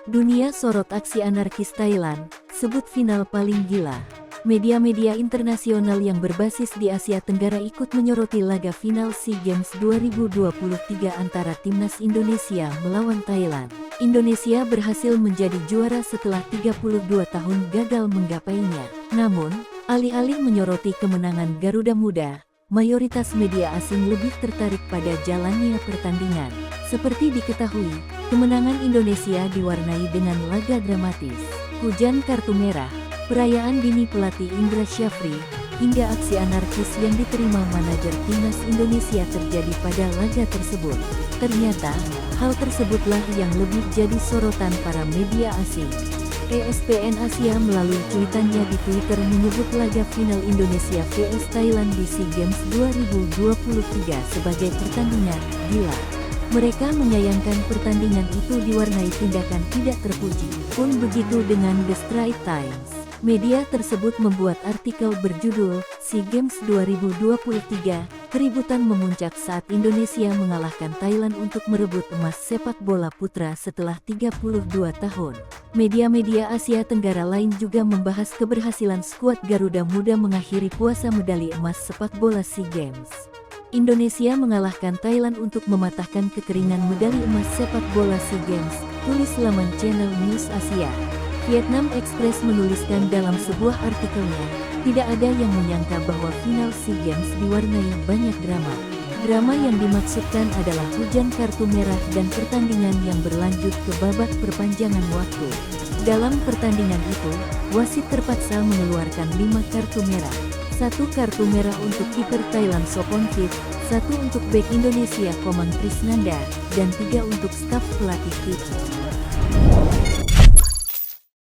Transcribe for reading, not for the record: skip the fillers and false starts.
Dunia sorot aksi anarkis Thailand, sebut final paling gila. Media-media internasional yang berbasis di Asia Tenggara ikut menyoroti laga final SEA Games 2023 antara timnas Indonesia melawan Thailand. Indonesia berhasil menjadi juara setelah 32 tahun gagal menggapainya. Namun, alih-alih menyoroti kemenangan Garuda Muda, mayoritas media asing lebih tertarik pada jalannya pertandingan. Seperti diketahui, kemenangan Indonesia diwarnai dengan laga dramatis, hujan kartu merah, perayaan dini pelatih Indra Syafri, hingga aksi anarkis yang diterima manajer timnas Indonesia terjadi pada laga tersebut. Ternyata, hal tersebutlah yang lebih jadi sorotan para media asing. ESPN Asia melalui cuitannya di Twitter menyebut laga final Indonesia vs Thailand di SEA Games 2023 sebagai pertandingan gila. Mereka menyayangkan pertandingan itu diwarnai tindakan tidak terpuji. Pun begitu dengan The Straits Times. Media tersebut membuat artikel berjudul SEA Games 2023, keributan memuncak saat Indonesia mengalahkan Thailand untuk merebut emas sepak bola putra setelah 32 tahun. Media-media Asia Tenggara lain juga membahas keberhasilan skuad Garuda Muda mengakhiri puasa medali emas sepak bola SEA Games. Indonesia mengalahkan Thailand untuk mematahkan kekeringan medali emas sepak bola SEA Games, tulis laman channel News Asia. Vietnam Express menuliskan dalam sebuah artikelnya, tidak ada yang menyangka bahwa final SEA Games diwarnai banyak drama. Drama yang dimaksudkan adalah hujan kartu merah dan pertandingan yang berlanjut ke babak perpanjangan waktu. Dalam pertandingan itu, wasit terpaksa mengeluarkan 5 kartu merah. 1 kartu merah untuk kiper Thailand Sophonpit, 1 untuk bek Indonesia Komang Krisnanda, dan 3 untuk staf pelatih Kiki.